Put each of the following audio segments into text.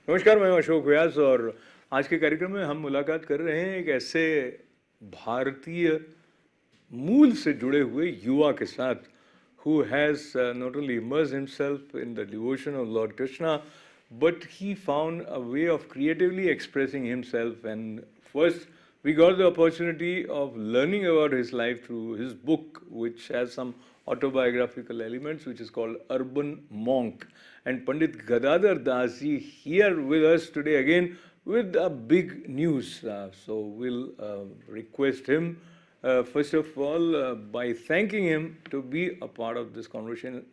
नमस्कार, मैं अशोक व्यास और आज के कार्यक्रम में हम मुलाकात कर रहे हैं एक ऐसे भारतीय मूल से जुड़े हुए युवा के साथ who has not only immersed himself in the devotion of Lord Krishna, but he found a way of creatively expressing himself. And first, we got the opportunity of learning about his life through his book, which has some autobiographical elements, which is called Urban Monk. And Pandit Gadadhar Das ji here with us today again with a big news. So we'll request him first of all, by thanking him to be a part of this conversation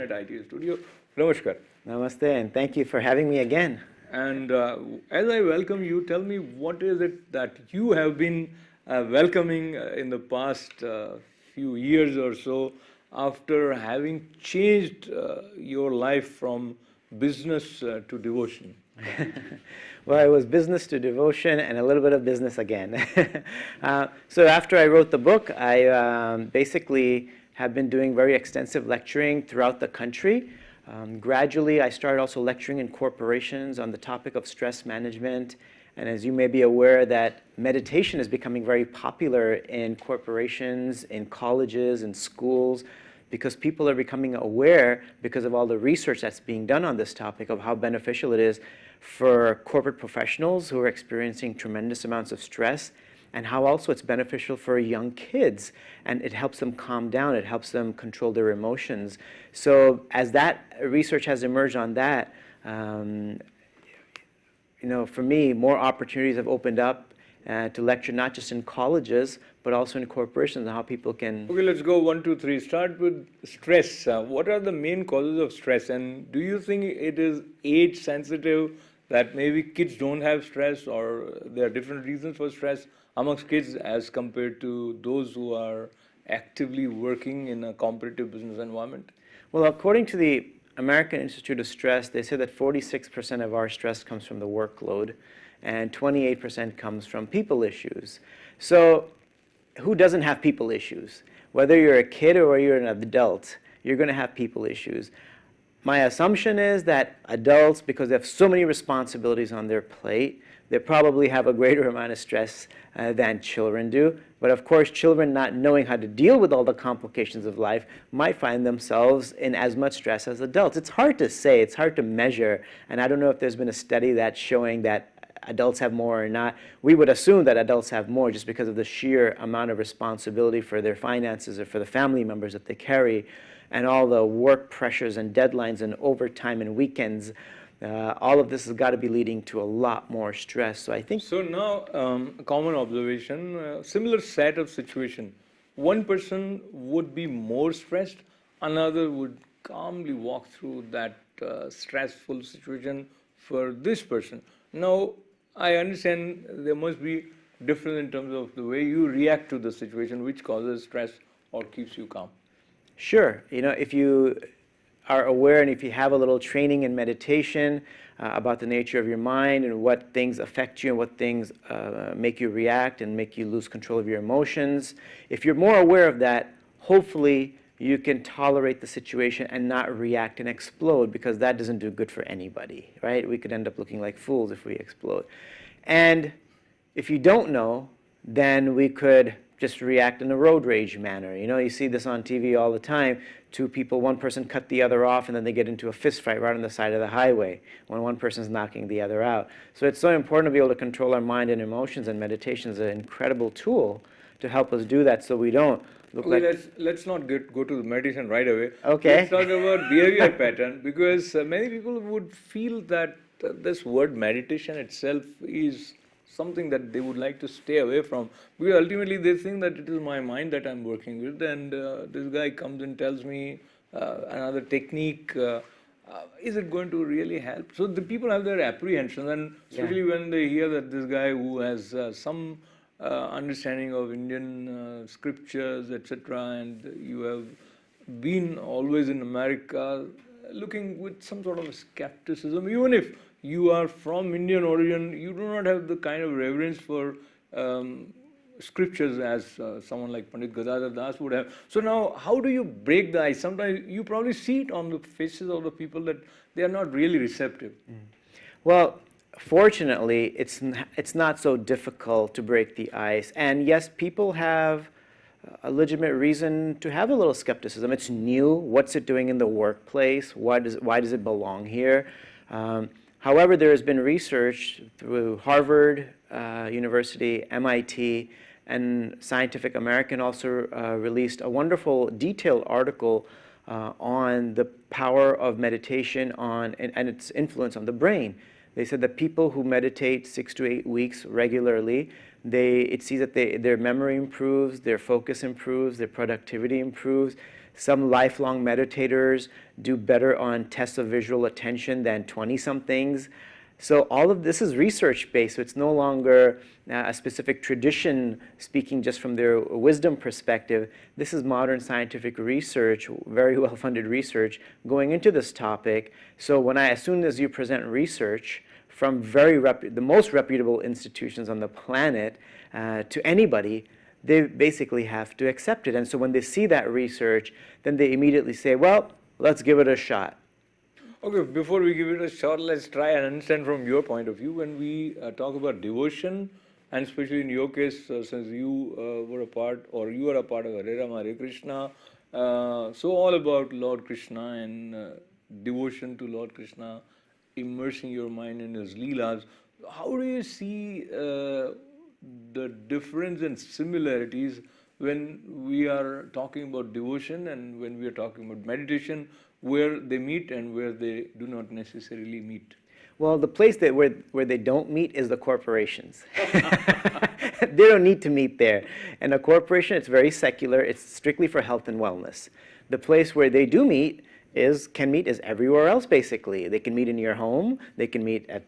at ITS Studio. Namaskar. Namaste, and thank you for having me again. And as I welcome you, tell me what is it that you have been welcoming in the past few years or so after having changed your life from business to devotion? Well, it was business to devotion and a little bit of business again. So after I wrote the book, I basically have been doing very extensive lecturing throughout the country. Gradually, I started also lecturing in corporations on the topic of stress management. And as you may be aware, that meditation is becoming very popular in corporations, in colleges, in schools, because people are becoming aware, because of all the research that's being done on this topic, of how beneficial it is for corporate professionals who are experiencing tremendous amounts of stress, and how also it's beneficial for young kids, and it helps them calm down, it helps them control their emotions. So as that research has emerged on that, for me, more opportunities have opened up to lecture not just in colleges, but also in corporations, and how people can... Okay, let's go 1, 2, 3. Start with stress. What are the main causes of stress? And do you think it is age sensitive, that maybe kids don't have stress, or there are different reasons for stress amongst kids as compared to those who are actively working in a competitive business environment? Well, according to the American Institute of Stress, they say that 46% of our stress comes from the workload, and 28% comes from people issues. So who doesn't have people issues? Whether you're a kid or you're an adult, you're going to have people issues. My assumption is that adults, because they have so many responsibilities on their plate, they probably have a greater amount of stress than children do. But of course, children not knowing how to deal with all the complications of life might find themselves in as much stress as adults. It's hard to say, it's hard to measure, and I don't know if there's been a study that's showing that adults have more or not. We would assume that adults have more just because of the sheer amount of responsibility for their finances or for the family members that they carry, and all the work pressures and deadlines and overtime and weekends. All of this has got to be leading to a lot more stress. So I think... So now, a common observation, similar set of situation. One person would be more stressed, another would calmly walk through that stressful situation for this person. Now, I understand there must be difference in terms of the way you react to the situation, which causes stress or keeps you calm. Sure. If you are aware and if you have a little training in meditation about the nature of your mind and what things affect you and what things make you react and make you lose control of your emotions, if you're more aware of that, hopefully you can tolerate the situation and not react and explode, because that doesn't do good for anybody, right? We could end up looking like fools if we explode. And if you don't know, then we could just react in a road rage manner. You see this on TV all the time. Two people, one person cut the other off, and then they get into a fist fight right on the side of the highway when one person's knocking the other out. So it's so important to be able to control our mind and emotions, and meditation is an incredible tool to help us do that, so we don't look like... Let's not go to the meditation right away. Okay. Let's talk about behavior pattern, because many people would feel that this word meditation itself is something that they would like to stay away from, because ultimately they think that it is my mind that I'm working with, and this guy comes and tells me another technique. Is it going to really help? So the people have their apprehensions, and especially when they hear that this guy who has some understanding of Indian scriptures, etc., and you have been always in America, looking with some sort of skepticism, even if you are from Indian origin, you do not have the kind of reverence for scriptures as someone like Pandit Gadadhar Das would have. So now, how do you break the ice? Sometimes you probably see it on the faces of the people that they are not really receptive. Well, fortunately, it's not so difficult to break the ice. And yes, people have a legitimate reason to have a little skepticism. It's new. What's it doing in the workplace? Why does it belong here? However, there has been research through Harvard University, MIT, and Scientific American also released a wonderful detailed article on the power of meditation and its influence on the brain. They said that people who meditate 6 to 8 weeks regularly, it sees that their memory improves, their focus improves, their productivity improves. Some lifelong meditators do better on tests of visual attention than 20-somethings. So all of this is research-based, so it's no longer a specific tradition speaking just from their wisdom perspective. This is modern scientific research, very well-funded research, going into this topic. So as soon as you present research from the most reputable institutions on the planet to anybody, they basically have to accept it. And so when they see that research, then they immediately say, well, let's give it a shot. Okay, before we give it a shot, let's try and understand from your point of view when we talk about devotion, and especially in your case, since you were a part, or you are a part of Hare Rama, Hare Krishna, so all about Lord Krishna and devotion to Lord Krishna, immersing your mind in his leelas. How do you see the difference and similarities when we are talking about devotion and when we are talking about meditation, where they meet and where they do not necessarily meet? Well, the place where they don't meet is the corporations. They don't need to meet there. And a corporation, it's very secular. It's strictly for health and wellness. The place where they do meet is everywhere else, basically. They can meet in your home. They can meet at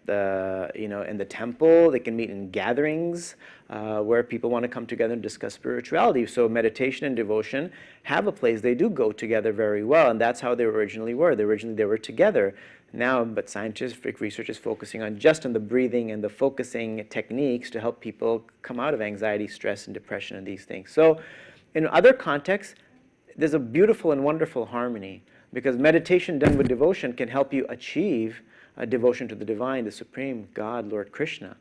in the temple. They can meet in gatherings where people want to come together and discuss spirituality. So meditation and devotion have a place. They do go together very well, and that's how they originally were. They were together. Now, but scientific research is focusing on the breathing and the focusing techniques to help people come out of anxiety, stress, and depression and these things. So in other contexts, there's a beautiful and wonderful harmony, because meditation done with devotion can help you achieve a devotion to the divine, the supreme God, Lord Krishna,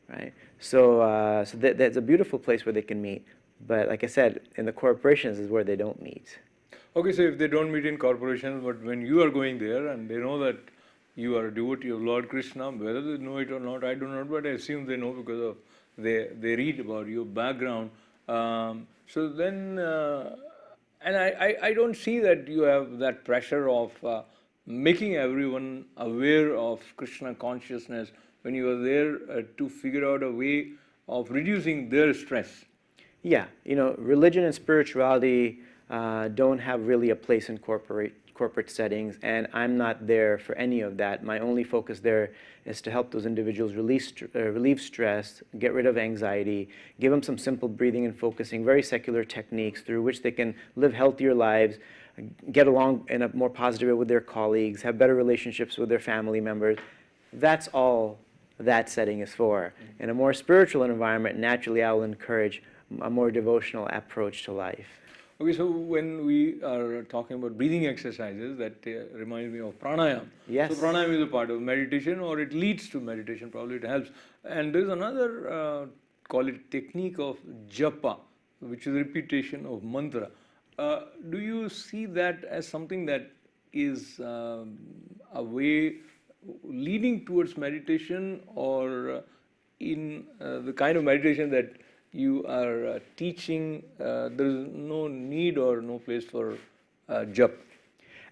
right? So, there's a beautiful place where they can meet. But like I said, in the corporations is where they don't meet. Okay, so if they don't meet in corporations, but when you are going there and they know that you are a devotee of Lord Krishna, whether they know it or not, I do not, but I assume they know because of they read about your background. So then, and I don't see that you have that pressure of making everyone aware of Krishna consciousness when you are there to figure out a way of reducing their stress. Yeah, religion and spirituality don't have really a place in corporate settings, and I'm not there for any of that. My only focus there is to help those individuals relieve stress, get rid of anxiety, give them some simple breathing and focusing, very secular techniques through which they can live healthier lives, get along in a more positive way with their colleagues, have better relationships with their family members. That's all that setting is for. In a more spiritual environment, naturally I will encourage a more devotional approach to life. Okay, so when we are talking about breathing exercises, that reminds me of pranayama. Yes. So pranayama is a part of meditation, or it leads to meditation, probably it helps. And there's another, call it technique of japa, which is repetition of mantra. Do you see that as something that is a way leading towards meditation, or in the kind of meditation that you are teaching, there is no need or no place for jap?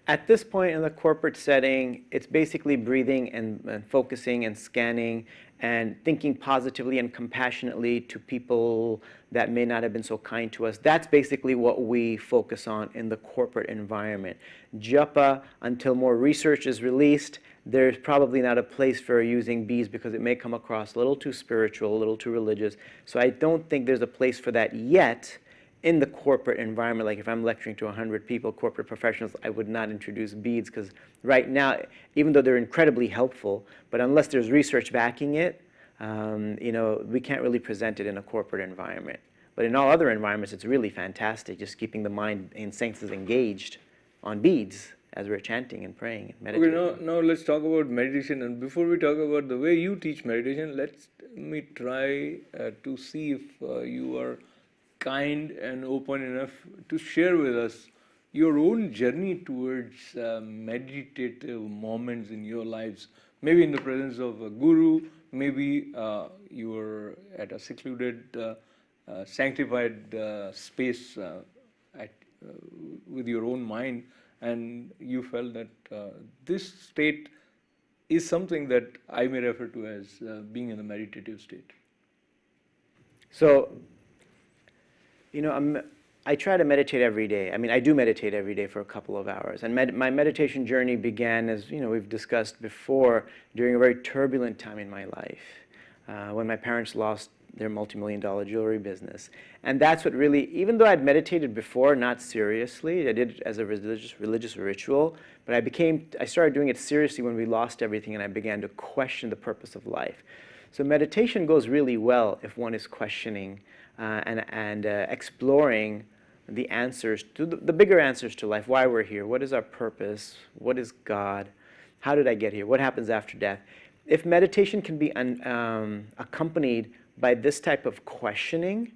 At this point in the corporate setting, it's basically breathing and focusing and scanning and thinking positively and compassionately to people that may not have been so kind to us. That's basically what we focus on in the corporate environment. Japa, until more research is released, there's probably not a place for using beads because it may come across a little too spiritual, a little too religious. So I don't think there's a place for that yet in the corporate environment. Like if I'm lecturing to 100 people, corporate professionals, I would not introduce beads, because right now, even though they're incredibly helpful, but unless there's research backing it, we can't really present it in a corporate environment. But in all other environments, it's really fantastic, just keeping the mind and senses engaged on beads as we're chanting and praying and Okay, meditating. now let's talk about meditation. And before we talk about the way you teach meditation, let me try to see if you are kind and open enough to share with us your own journey towards meditative moments in your lives. Maybe in the presence of a guru, maybe you were at a secluded, sanctified space at, with your own mind, and you felt that this state is something that I may refer to as being in a meditative state. So, I try to meditate every day. I mean, I do meditate every day for a couple of hours. And my meditation journey began, as we've discussed before, during a very turbulent time in my life, when my parents lost their multi-million-dollar jewelry business. And that's what really, even though I'd meditated before, not seriously, I did it as a religious ritual, but I started doing it seriously when we lost everything and I began to question the purpose of life. So meditation goes really well if one is questioning and exploring the answers to the bigger answers to life, why we're here, what is our purpose, what is God, how did I get here, what happens after death. If meditation can be accompanied by this type of questioning,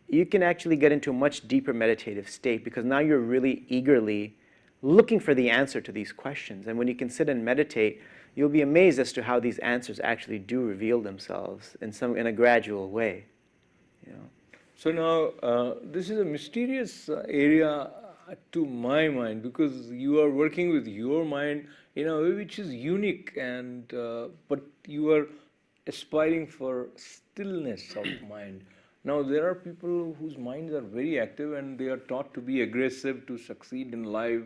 you can actually get into a much deeper meditative state, because now you're really eagerly looking for the answer to these questions. And when you can sit and meditate, you'll be amazed as to how these answers actually do reveal themselves in a gradual way. So now, this is a mysterious area to my mind, because you are working with your mind in a way which is unique, and but you are aspiring for stillness of mind. Now, there are people whose minds are very active and they are taught to be aggressive to succeed in life.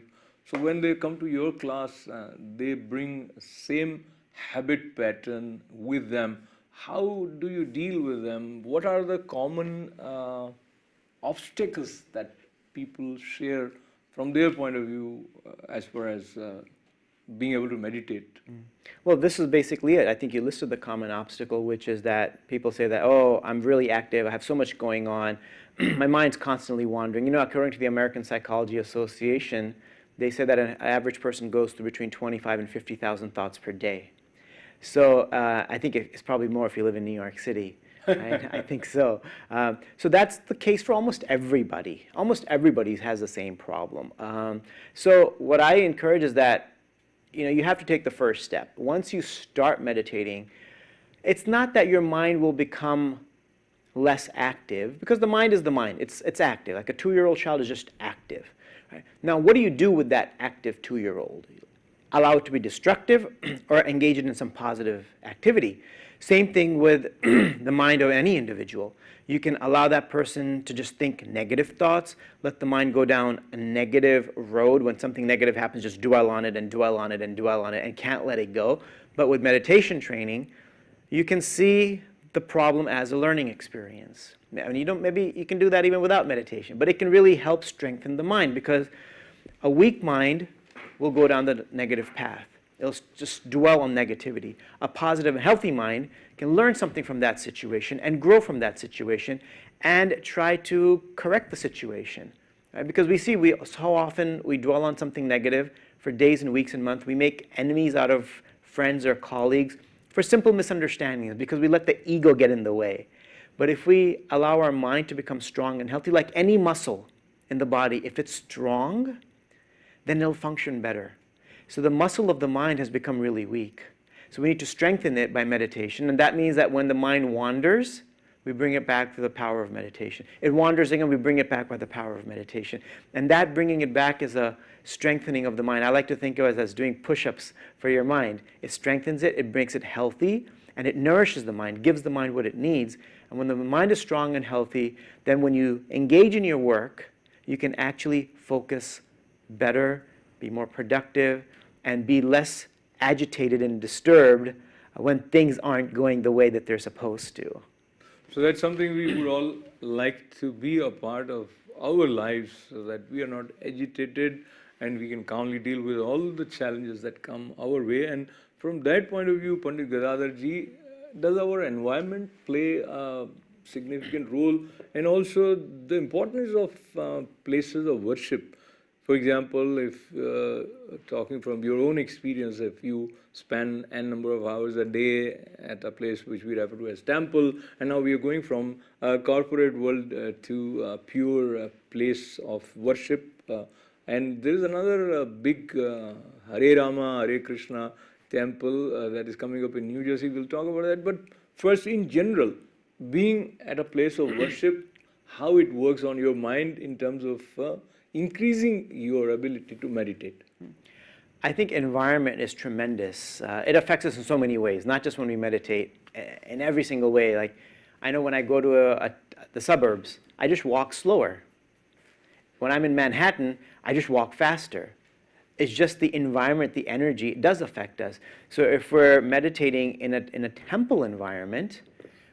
So when they come to your class, they bring same habit pattern with them. How do you deal with them? What are the common obstacles that people share from their point of view as far as being able to meditate? Well, this is basically it. I think you listed the common obstacle, which is that people say that, oh, I'm really active, I have so much going on, my mind's constantly wandering. According to the American Psychology Association, they say that an average person goes through between 25 and 50,000 thoughts per day. So I think it's probably more if you live in New York City. Right? I think so. So that's the case for almost everybody. Almost everybody has the same problem. So what I encourage is that you have to take the first step. Once you start meditating, it's not that your mind will become less active, because the mind is the mind. It's active. Like a 2-year-old child is just active. Right? Now, what do you do with that active 2-year-old? Allow it to be destructive or engage it in some positive activity. Same thing with the mind of any individual. You can allow that person to just think negative thoughts, let the mind go down a negative road. When something negative happens, just dwell on it and dwell on it and dwell on it and can't let it go. But with meditation training, you can see the problem as a learning experience. Maybe you can do that even without meditation, but it can really help strengthen the mind, because a weak mind will go down the negative path. It'll just dwell on negativity. A positive and healthy mind can learn something from that situation and grow from that situation and try to correct the situation. Right? Because so often we dwell on something negative for days and weeks and months. We make enemies out of friends or colleagues for simple misunderstandings, because we let the ego get in the way. But if we allow our mind to become strong and healthy, like any muscle in the body, if it's strong, then it'll function better. So the muscle of the mind has become really weak. So we need to strengthen it by meditation. And that means that when the mind wanders, we bring it back to the power of meditation. It wanders again, we bring it back by the power of meditation. And that bringing it back is a strengthening of the mind. I like to think of it as doing push-ups for your mind. It strengthens it, it makes it healthy, and it nourishes the mind, gives the mind what it needs. And when the mind is strong and healthy, then when you engage in your work, you can actually focus better, be more productive, and be less agitated and disturbed when things aren't going the way that they're supposed to. So that's something we would all like to be a part of our lives, so that we are not agitated and we can calmly deal with all the challenges that come our way. And from that point of view, Pandit Gadadhar ji, does our environment play a significant role, and also the importance of places of worship? For For example, if talking from your own experience, if you spend n number of hours a day at a place which we refer to as temple, and now we are going from a corporate world to a pure place of worship. And there is another big Hare Rama, Hare Krishna temple that is coming up in New Jersey. We'll talk about that. But first, in general, being at a place of worship, how it works on your mind in terms of increasing your ability to meditate. I think environment is tremendous. It affects us in so many ways, not just when we meditate, in every single way. Like, I know when I go to the suburbs, I just walk slower. When I'm in Manhattan, I just walk faster. It's just the environment, the energy, it does affect us. So if we're meditating in a temple environment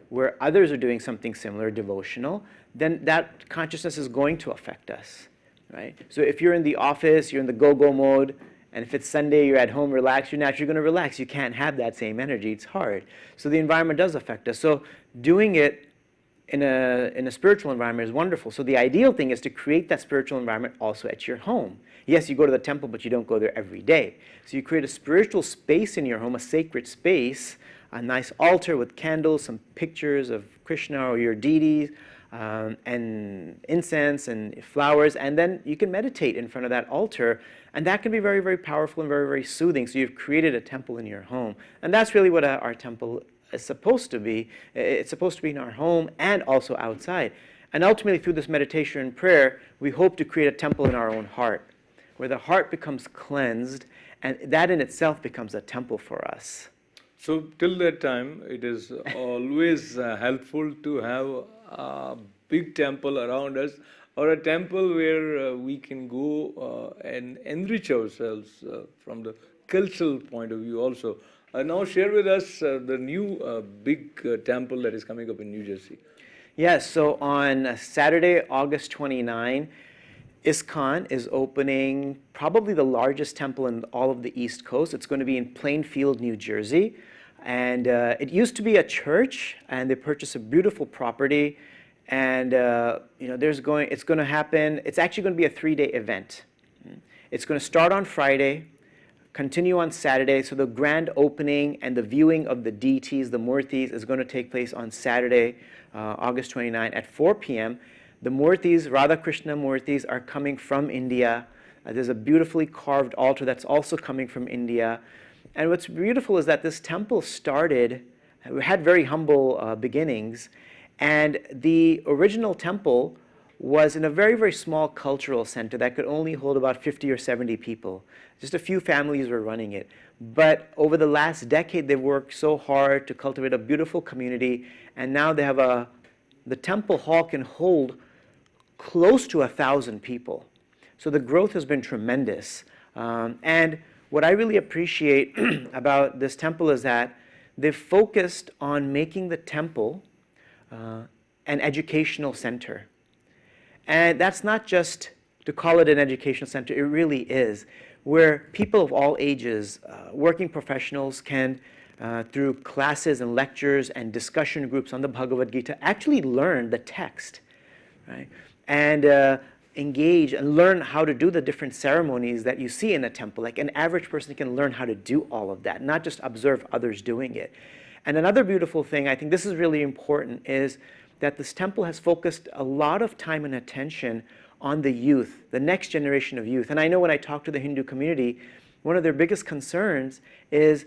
where others are doing something similar, devotional, then that consciousness is going to affect us, right? So if you're in the office, you're in the go-go mode, and if it's Sunday, you're at home, relaxed, you're naturally going to relax. You can't have that same energy. It's hard. So the environment does affect us. So doing it in a spiritual environment is wonderful. So the ideal thing is to create that spiritual environment also at your home. Yes, you go to the temple, but you don't go there every day. So you create a spiritual space in your home, a sacred space, a nice altar with candles, some pictures of Krishna or your deities, and incense and flowers, and then you can meditate in front of that altar, and that can be very, very powerful and very, very soothing. So you've created a temple in your home, and that's really what our temple is supposed to be. It's supposed to be in our home and also outside. And ultimately, through this meditation and prayer, we hope to create a temple in our own heart, where the heart becomes cleansed, and that in itself becomes a temple for us. So till that time, it is always helpful to have a big temple around us, or a temple where we can go and enrich ourselves from the cultural point of view also. Now share with us the new big temple that is coming up in New Jersey. Yes, so on Saturday, August 29, ISKCON is opening probably the largest temple in all of the East Coast. It's going to be in Plainfield, New Jersey. And it used to be a church, and they purchased a beautiful property. And it's going to happen. It's actually going to be a 3-day event. It's going to start on Friday, continue on Saturday. So the grand opening and the viewing of the deities, the Murtis, is going to take place on Saturday, August 29 at 4 p.m. The Murtis, Radha Krishna Murtis, are coming from India. There's a beautifully carved altar that's also coming from India. And what's beautiful is that this temple had very humble beginnings, and the original temple was in a very, very small cultural center that could only hold about 50 or 70 people. Just a few families were running it. But over the last decade, they've worked so hard to cultivate a beautiful community, and now they have the temple hall can hold close to 1,000 people. So the growth has been tremendous. And what I really appreciate about this temple is that they've focused on making the temple an educational center. And that's not just to call it an educational center, it really is, where people of all ages, working professionals can, through classes and lectures and discussion groups on the Bhagavad Gita, actually learn the text, right? And engage and learn how to do the different ceremonies that you see in a temple. Like an average person can learn how to do all of that, not just observe others doing it. And another beautiful thing, I think this is really important, is that this temple has focused a lot of time and attention on the youth, the next generation of youth. And I know when I talk to the Hindu community, one of their biggest concerns is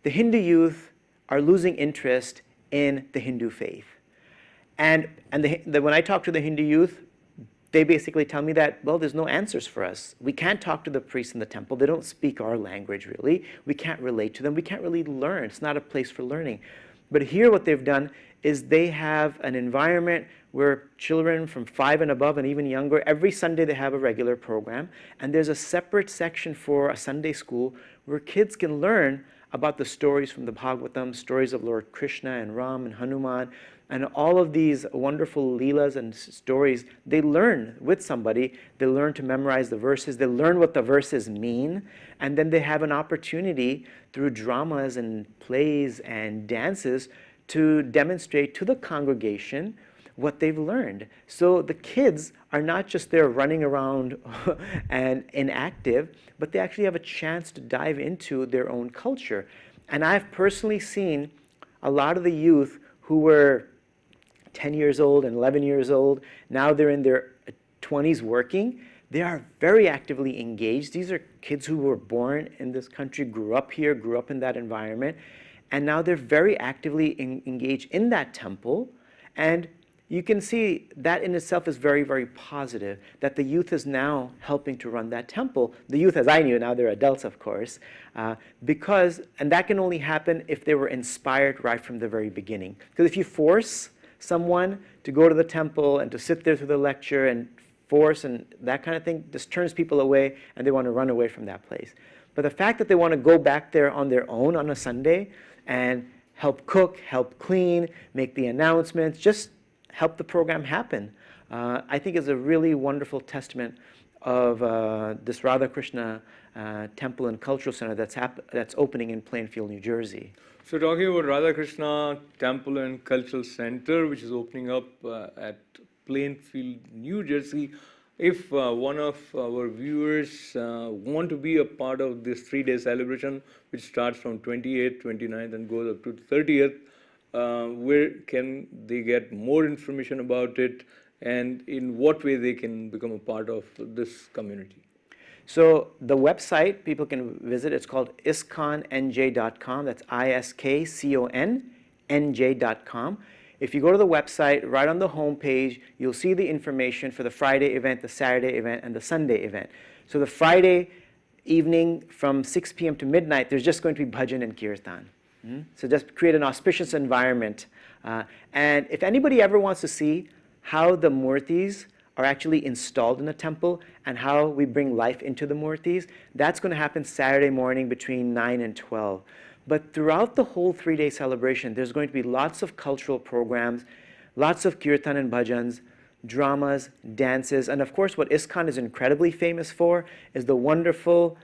the Hindu youth are losing interest in the Hindu faith. And when I talk to the Hindu youth, they basically tell me that, well, there's no answers for us. We can't talk to the priests in the temple. They don't speak our language, really. We can't relate to them. We can't really learn. It's not a place for learning. But here what they've done is they have an environment where children from 5 and above and even younger, every Sunday they have a regular program. And there's a separate section for a Sunday school where kids can learn about the stories from the Bhagavatam, stories of Lord Krishna and Ram and Hanuman, and all of these wonderful leelas and stories. They learn with somebody. They learn to memorize the verses. They learn what the verses mean. And then they have an opportunity through dramas and plays and dances to demonstrate to the congregation what they've learned. So the kids are not just there running around and inactive, but they actually have a chance to dive into their own culture. And I've personally seen a lot of the youth who were 10 years old and 11 years old, now they're in their 20s working. They are very actively engaged. These are kids who were born in this country, grew up here, grew up in that environment, and now they're very actively engaged in that temple. And you can see that in itself is very, very positive, that the youth is now helping to run that temple. The youth, as I knew, now they're adults, of course, and that can only happen if they were inspired right from the very beginning. Because if you force someone to go to the temple and to sit there through the lecture and force and that kind of thing, just turns people away and they want to run away from that place. But the fact that they want to go back there on their own on a Sunday and help cook, help clean, make the announcements, just help the program happen, I think is a really wonderful testament of this Radha Krishna Temple and Cultural Center that's opening in Plainfield, New Jersey. So talking about Radha Krishna Temple and Cultural Center, which is opening up at Plainfield, New Jersey, if one of our viewers want to be a part of this 3-day celebration, which starts from 28th, 29th and goes up to 30th, where can they get more information about it, and in what way they can become a part of this community? So the website people can visit, it's called iskonnj.com. That's ISKCONNJ.com. If you go to the website, right on the home page, you'll see the information for the Friday event, the Saturday event, and the Sunday event. So the Friday evening from 6 p.m. to midnight, there's just going to be bhajan and kirtan. So just create an auspicious environment. And if anybody ever wants to see how the murtis are actually installed in the temple and how we bring life into the murtis, that's going to happen Saturday morning between 9 and 12. But throughout the whole 3-day celebration, there's going to be lots of cultural programs, lots of kirtan and bhajans, dramas, dances, and of course what ISKCON is incredibly famous for is the wonderful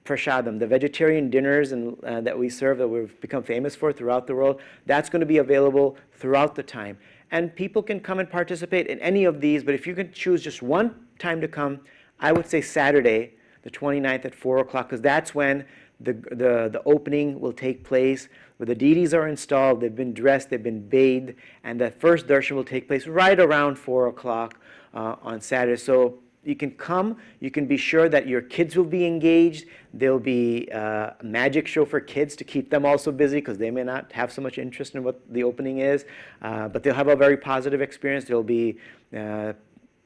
prasadam, the vegetarian dinners that we serve that we've become famous for throughout the world. That's going to be available throughout the time. And people can come and participate in any of these, but if you can choose just one time to come, I would say Saturday, the 29th at 4 o'clock, because that's when the opening will take place, where the deities are installed, they've been dressed, they've been bathed, and the first darshan will take place right around 4 o'clock on Saturday. So you can come, you can be sure that your kids will be engaged. There'll be a magic show for kids to keep them also busy because they may not have so much interest in what the opening is, but they'll have a very positive experience. There'll be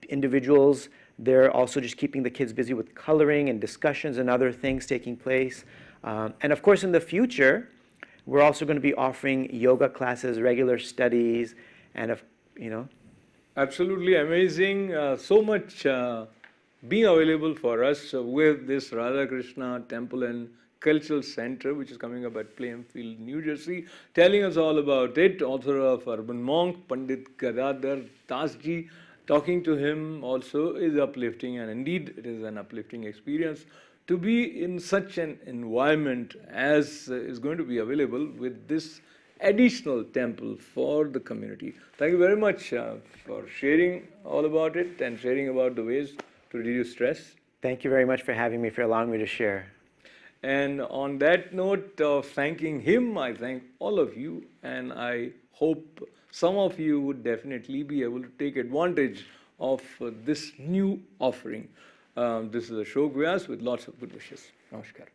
individuals there also just keeping the kids busy with coloring and discussions and other things taking place. And of course in the future, we're also going to be offering yoga classes, regular studies, and Absolutely amazing. So much being available for us with this Radha Krishna Temple and Cultural Center, which is coming up at Plainfield, New Jersey. Telling us all about it, author of Urban Monk, Pandit Gadadhar Dasji. Talking to him also is uplifting, and indeed it is an uplifting experience to be in such an environment as is going to be available with this additional temple for the community. Thank you very much for sharing all about it and sharing about the ways to reduce stress. Thank you very much for having me, for allowing me to share. And on that note of thanking him, I thank all of you, and I hope some of you would definitely be able to take advantage of this new offering. This is Ashok Vyas with lots of good wishes. Namaskar.